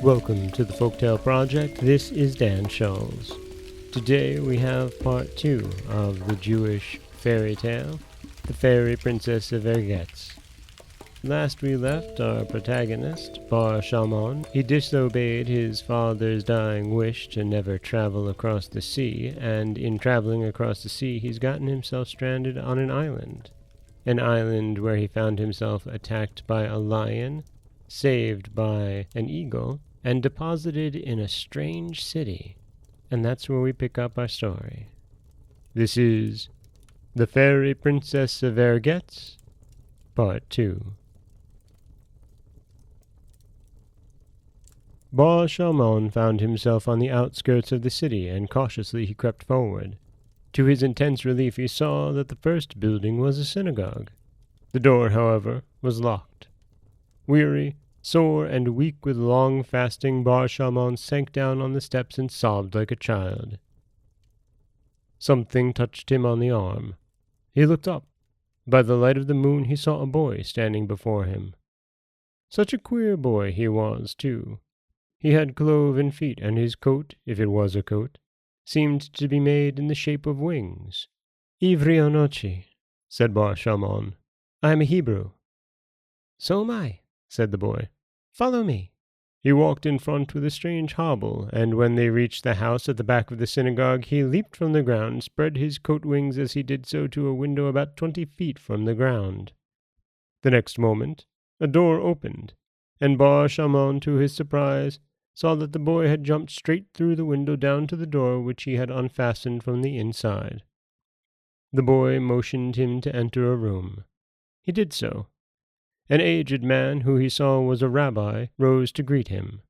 Welcome to the Folktale Project. This is Dan Scholes. Today we have part 2 of the Jewish fairy tale, the Fairy Princess of Ergetz. Last we left our protagonist, Bar Shalmon. He disobeyed his father's dying wish to never travel across the sea, and in traveling across the sea he's gotten himself stranded on an island. An island where he found himself attacked by a lion, saved by an eagle, and deposited in a strange city. And that's where we pick up our story. This is The Fairy Princess of Ergetz, Part 2. Bar Shalmon found himself on the outskirts of the city, and cautiously he crept forward. To his intense relief he saw that the first building was a synagogue. The door, however, was locked. Weary, sore, and weak with long fasting, Bar Shalmon sank down on the steps and sobbed like a child. Something touched him on the arm. He looked up. By the light of the moon he saw a boy standing before him. Such a queer boy he was, too. He had cloven feet, and his coat, if it was a coat, seemed to be made in the shape of wings. "Ivri onochi," said Bar Shalmon. "I am a Hebrew." "So am I," said the boy. "Follow me." He walked in front with a strange hobble, and when they reached the house at the back of the synagogue, he leaped from the ground, spread his coat wings as he did so to a window about 20 feet from the ground. The next moment, a door opened, and Bar Shalmon, to his surprise, saw that the boy had jumped straight through the window down to the door which he had unfastened from the inside. The boy motioned him to enter a room. He did so. An aged man, who he saw was a rabbi, rose to greet him.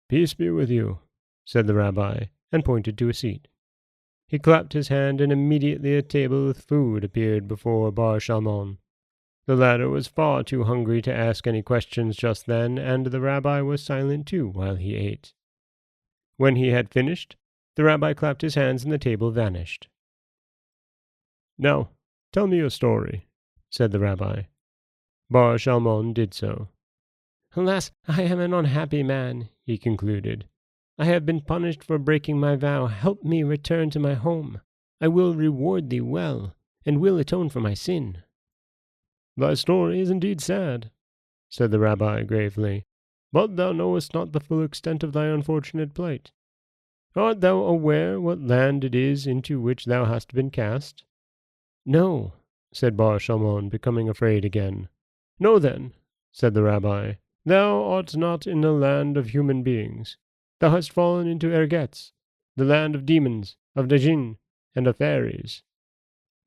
"Peace be with you," said the rabbi, and pointed to a seat. He clapped his hand, and immediately a table with food appeared before Bar Shalmon. The latter was far too hungry to ask any questions just then, and the rabbi was silent too while he ate. When he had finished, the rabbi clapped his hands and the table vanished. "Now, tell me your story," said the rabbi. Bar Shalmon did so. "Alas, I am an unhappy man," he concluded. "I have been punished for breaking my vow. Help me return to my home. I will reward thee well, and will atone for my sin." "Thy story is indeed sad," said the rabbi gravely, "but thou knowest not the full extent of thy unfortunate plight. Art thou aware what land it is into which thou hast been cast?" "No," said Bar Shalmon, becoming afraid again. "Know then," said the rabbi, "thou art not in the land of human beings. Thou hast fallen into Ergetz, the land of demons, of djinn, and of fairies."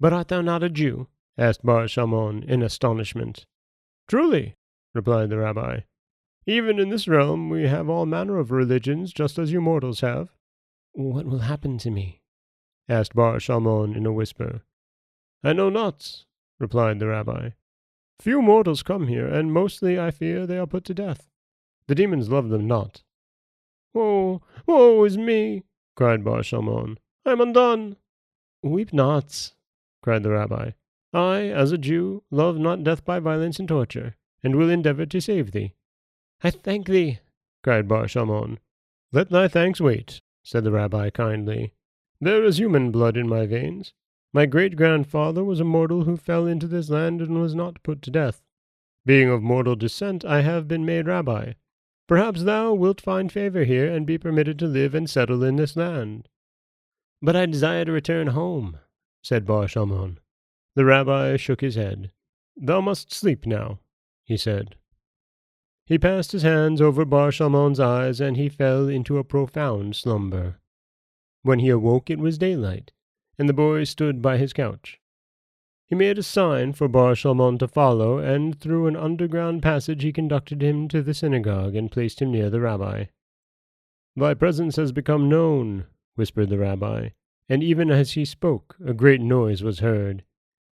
"But art thou not a Jew?" asked Bar Shalmon in astonishment. "Truly," replied the rabbi. "Even in this realm we have all manner of religions, just as you mortals have." "What will happen to me?" asked Bar Shalmon in a whisper. "I know not," replied the rabbi. "Few mortals come here, and mostly, I fear, they are put to death. The demons love them not." "Woe, woe is me!" cried Bar Shalmon. "I am undone." "Weep not," cried the rabbi. "I, as a Jew, love not death by violence and torture, and will endeavor to save thee." "I thank thee," cried Bar Shalmon. "Let thy thanks wait," said the rabbi kindly. "There is human blood in my veins. My great-grandfather was a mortal who fell into this land and was not put to death. Being of mortal descent, I have been made rabbi. Perhaps thou wilt find favor here and be permitted to live and settle in this land." "But I desire to return home," said Bar Shalmon. The rabbi shook his head. "Thou must sleep now," he said. He passed his hands over Bar Shalmon's eyes, and he fell into a profound slumber. When he awoke it was daylight, and the boy stood by his couch. He made a sign for Bar Shalmon to follow, and through an underground passage he conducted him to the synagogue and placed him near the rabbi. "Thy presence has become known," whispered the rabbi, and even as he spoke a great noise was heard.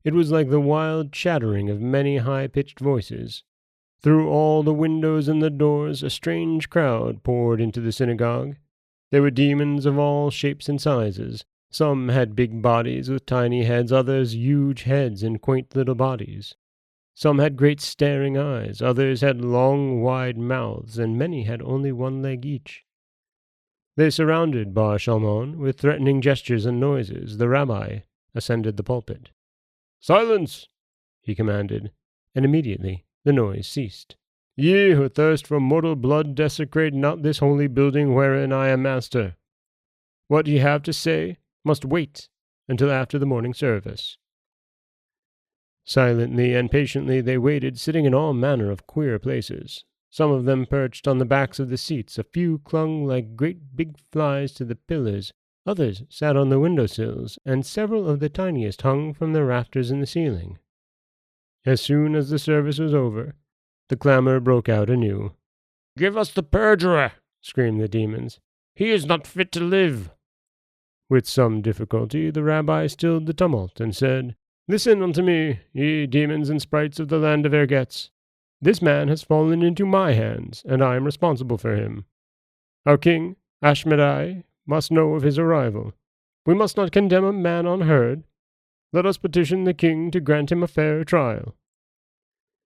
It was like the wild chattering of many high-pitched voices. Through all the windows and the doors a strange crowd poured into the synagogue. There were demons of all shapes and sizes. Some had big bodies with tiny heads, others huge heads and quaint little bodies. Some had great staring eyes, others had long, wide mouths, and many had only one leg each. They surrounded Bar Shalmon with threatening gestures and noises. The rabbi ascended the pulpit. "Silence!" he commanded, and immediately the noise ceased. "Ye who thirst for mortal blood, desecrate not this holy building wherein I am master. What ye have to say must wait until after the morning service." Silently and patiently they waited, sitting in all manner of queer places. Some of them perched on the backs of the seats, a few clung like great big flies to the pillars, others sat on the window-sills, and several of the tiniest hung from the rafters in the ceiling. As soon as the service was over, the clamor broke out anew. "Give us the perjurer!" screamed the demons. "He is not fit to live!" With some difficulty the rabbi stilled the tumult and said, "Listen unto me, ye demons and sprites of the land of Ergetz. This man has fallen into my hands, and I am responsible for him. Our king, Ashmedai, must know of his arrival. We must not condemn a man unheard. Let us petition the king to grant him a fair trial."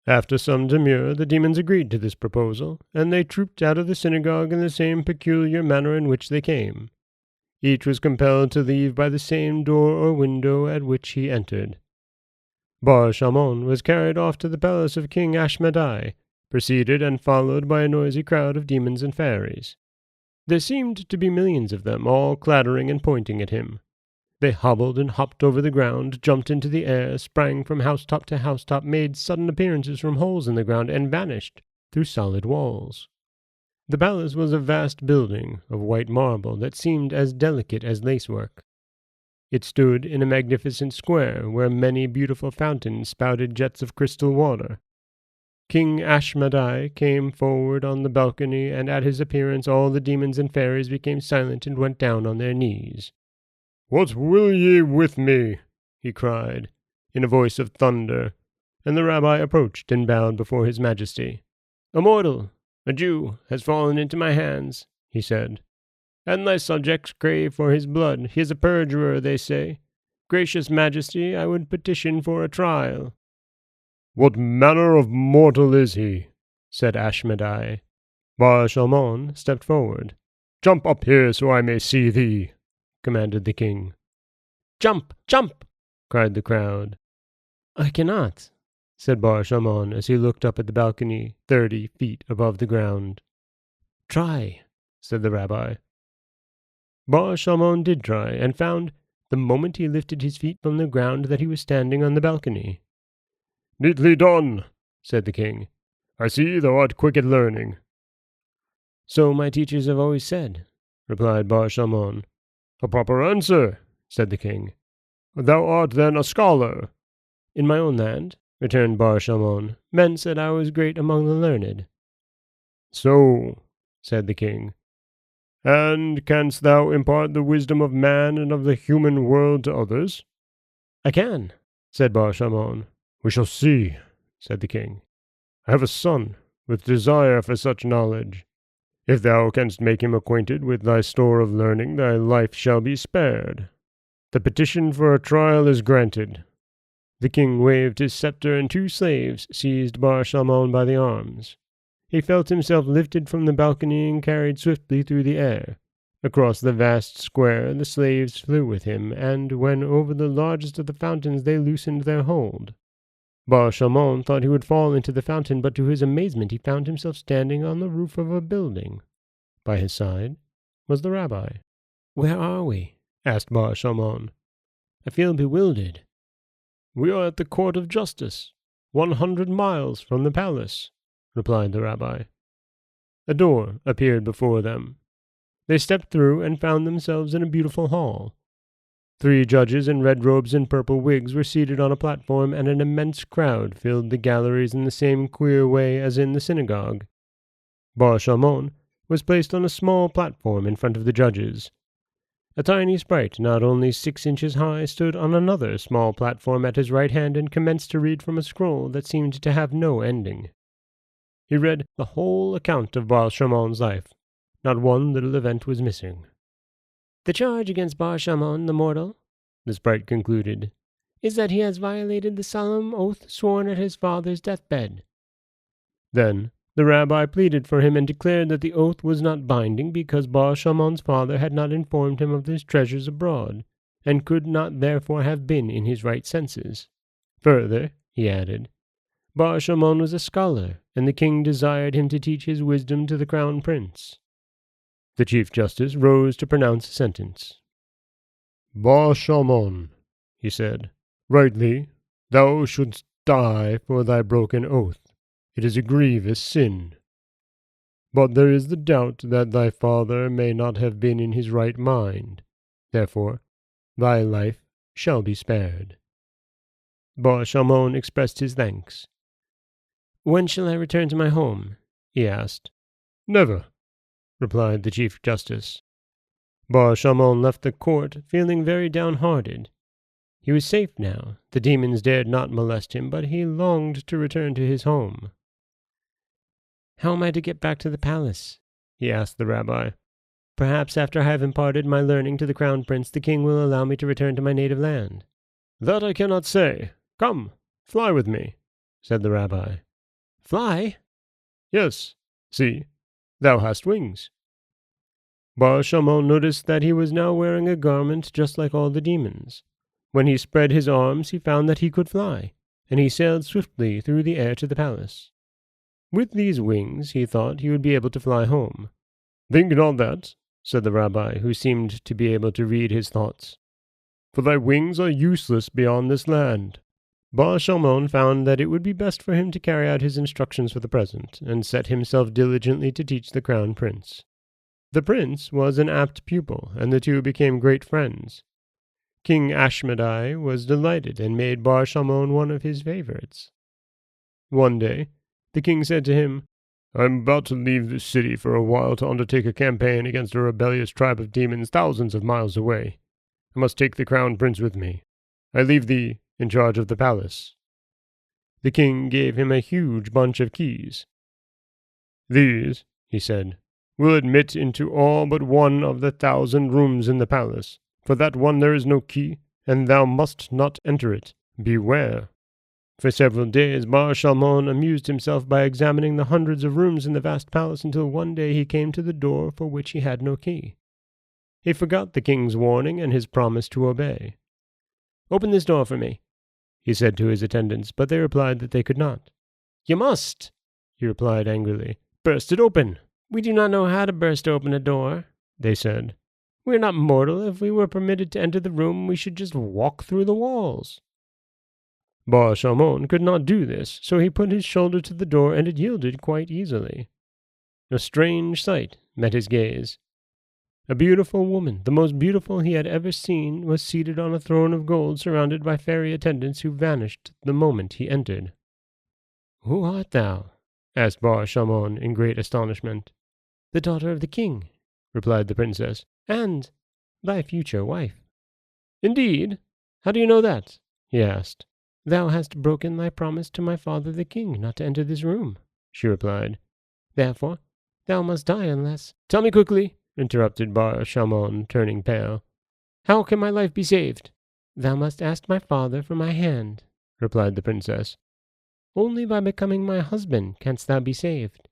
After some demur, the demons agreed to this proposal, and they trooped out of the synagogue in the same peculiar manner in which they came. Each was compelled to leave by the same door or window at which he entered. Bar Shalmon was carried off to the palace of King Ashmedai, preceded and followed by a noisy crowd of demons and fairies. There seemed to be millions of them, all clattering and pointing at him. They hobbled and hopped over the ground, jumped into the air, sprang from housetop to housetop, made sudden appearances from holes in the ground, and vanished through solid walls. The palace was a vast building of white marble that seemed as delicate as lacework. It stood in a magnificent square where many beautiful fountains spouted jets of crystal water. King Ashmedai came forward on the balcony, and at his appearance all the demons and fairies became silent and went down on their knees. "What will ye with me?" he cried, in a voice of thunder, and the rabbi approached and bowed before his majesty. "A mortal, a Jew, has fallen into my hands," he said, "and thy subjects crave for his blood. He is a perjurer, they say. Gracious majesty, I would petition for a trial." "What manner of mortal is he?" said Ashmedai. Bar Shalmon stepped forward. "Jump up here so I may see thee," commanded the king. "Jump! Jump!" cried the crowd. "I cannot," said Bar Shalmon as he looked up at the balcony 30 feet above the ground. "Try," said the rabbi. Bar Shalmon did try, and found, the moment he lifted his feet from the ground, that he was standing on the balcony. "Neatly done," said the king. "I see thou art quick at learning." "So my teachers have always said," replied Bar Shalmon. "A proper answer," said the king. "Thou art then a scholar?" "In my own land," returned Bar Shalmon, "men said I was great among the learned." "So," said the king. "And canst thou impart the wisdom of man and of the human world to others?" "I can," said Bar Shalmon. "We shall see," said the king. "I have a son with desire for such knowledge. If thou canst make him acquainted with thy store of learning, thy life shall be spared. The petition for a trial is granted." The king waved his scepter, and 2 slaves seized Bar Shalmon by the arms. He felt himself lifted from the balcony and carried swiftly through the air. Across the vast square the slaves flew with him, and when over the largest of the fountains they loosened their hold. Bar Shalmon thought he would fall into the fountain, but to his amazement he found himself standing on the roof of a building. By his side was the rabbi. "Where are we?" asked Bar Shalmon. "I feel bewildered." "We are at the court of justice, 100 miles from the palace," replied the rabbi. A door appeared before them. They stepped through and found themselves in a beautiful hall. 3 judges in red robes and purple wigs were seated on a platform, and an immense crowd filled the galleries in the same queer way as in the synagogue. Bar Shalmon was placed on a small platform in front of the judges. A tiny sprite, not only 6 inches high, stood on another small platform at his right hand and commenced to read from a scroll that seemed to have no ending. He read the whole account of Bar Shalmon's life. Not one little event was missing. The charge against Bar Shalmon the mortal, the sprite concluded, is that he has violated the solemn oath sworn at his father's deathbed. Then the rabbi pleaded for him and declared that the oath was not binding because Bar Shalmon's father had not informed him of his treasures abroad, and could not therefore have been in his right senses. Further, he added, Bar Shalmon was a scholar, and the king desired him to teach his wisdom to the crown prince. The Chief Justice rose to pronounce sentence. Bar Shalmon, he said, rightly, thou shouldst die for thy broken oath. It is a grievous sin. But there is the doubt that thy father may not have been in his right mind. Therefore, thy life shall be spared. Bar Shalmon expressed his thanks. When shall I return to my home? He asked. Never, replied the Chief Justice. Bar Shalmon left the court feeling very downhearted. He was safe now. The demons dared not molest him, but he longed to return to his home. How am I to get back to the palace? He asked the rabbi. Perhaps after I have imparted my learning to the crown prince, the king will allow me to return to my native land. That I cannot say. Come, fly with me, said the rabbi. Fly? Yes. See, thou hast wings. Bar Shalmon noticed that he was now wearing a garment just like all the demons. When he spread his arms, he found that he could fly, and he sailed swiftly through the air to the palace. With these wings, he thought he would be able to fly home. Think not that, said the rabbi, who seemed to be able to read his thoughts, for thy wings are useless beyond this land. Bar Shalmon found that it would be best for him to carry out his instructions for the present, and set himself diligently to teach the crown prince. The prince was an apt pupil, and the two became great friends. King Ashmedai was delighted, and made Bar Shalmon one of his favorites. One day, the king said to him, I am about to leave this city for a while to undertake a campaign against a rebellious tribe of demons thousands of miles away. I must take the crown prince with me. I leave thee in charge of the palace. The king gave him a huge bunch of keys. These, he said, will admit into all but one of the 1,000 rooms in the palace. For that one there is no key, and thou must not enter it. Beware. For several days Bar Shalmon amused himself by examining the hundreds of rooms in the vast palace until one day he came to the door for which he had no key. He forgot the king's warning and his promise to obey. Open this door for me, he said to his attendants, but they replied that they could not. You must, he replied angrily. Burst it open. We do not know how to burst open a door, they said. We are not mortal. If we were permitted to enter the room, we should just walk through the walls. Bar Shalmon could not do this, so he put his shoulder to the door, and it yielded quite easily. A strange sight met his gaze. A beautiful woman, the most beautiful he had ever seen, was seated on a throne of gold surrounded by fairy attendants who vanished the moment he entered. Who art thou? Asked Bar Shalmon in great astonishment. The daughter of the king, replied the princess, and thy future wife. Indeed? How do you know that? He asked. Thou hast broken thy promise to my father the king not to enter this room, she replied. Therefore, thou must die unless— Tell me quickly, interrupted Bar Shalmon, turning pale. How can my life be saved? Thou must ask my father for my hand, replied the princess. Only by becoming my husband canst thou be saved.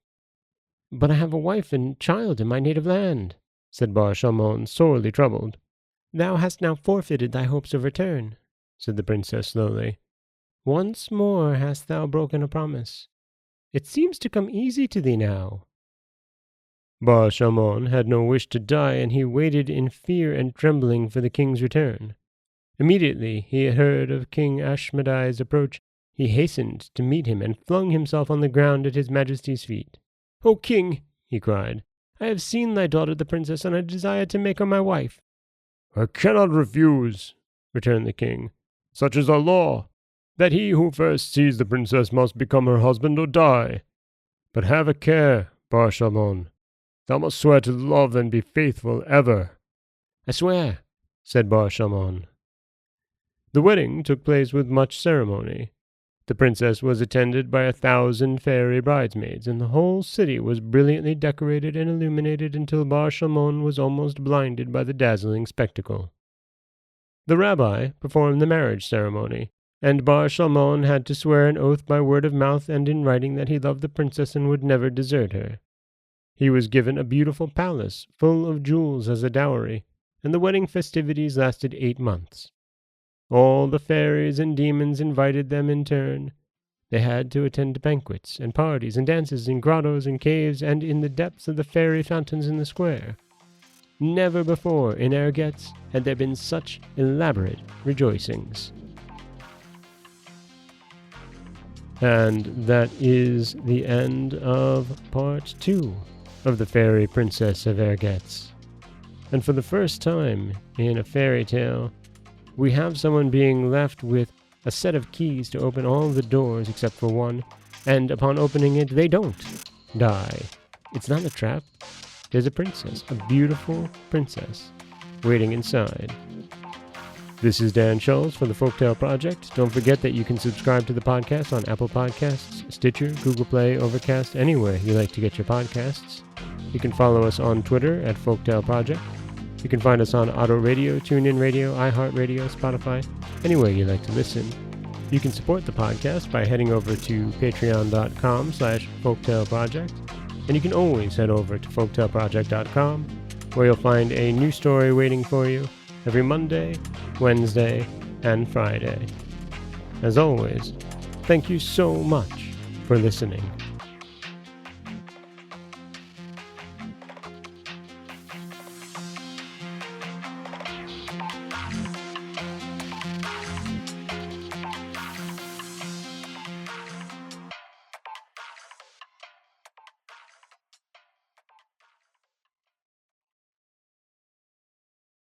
But I have a wife and child in my native land, said Bar Shalmon, sorely troubled. Thou hast now forfeited thy hopes of return, said the princess slowly. Once more hast thou broken a promise. It seems to come easy to thee now. Bar Shalmon had no wish to die, and he waited in fear and trembling for the king's return. Immediately he heard of King Ashmedai's approach. He hastened to meet him and flung himself on the ground at his majesty's feet. O king, he cried, I have seen thy daughter the princess, and I desire to make her my wife. I cannot refuse, returned the king. Such is our law, that he who first sees the princess must become her husband or die. But have a care, Bar Shalmon. Thou must swear to love and be faithful ever. I swear, said Bar Shalmon. The wedding took place with much ceremony. The princess was attended by 1,000 fairy bridesmaids, and the whole city was brilliantly decorated and illuminated until Bar Shalmon was almost blinded by the dazzling spectacle. The rabbi performed the marriage ceremony, and Bar Shalmon had to swear an oath by word of mouth and in writing that he loved the princess and would never desert her. He was given a beautiful palace full of jewels as a dowry, and the wedding festivities lasted 8 months. All the fairies and demons invited them in turn. They had to attend banquets and parties and dances in grottos and caves and in the depths of the fairy fountains in the square. Never before in Ergetz had there been such elaborate rejoicings. And that is the end of part 2 of the Fairy Princess of Ergetz. And for the first time in a fairy tale, we have someone being left with a set of keys to open all the doors except for one, and upon opening it, they don't die. It's not a trap. There's a princess, a beautiful princess, waiting inside. This is Dan Schulz for the Folktale Project. Don't forget that you can subscribe to the podcast on Apple Podcasts, Stitcher, Google Play, Overcast, anywhere you like to get your podcasts. You can follow us on Twitter at Folktale Project. You can find us on Auto Radio, TuneIn Radio, iHeartRadio, Spotify, anywhere you like to listen. You can support the podcast by heading over to patreon.com/folktaleproject. And you can always head over to folktaleproject.com, where you'll find a new story waiting for you every Monday, Wednesday, and Friday. As always, thank you so much for listening.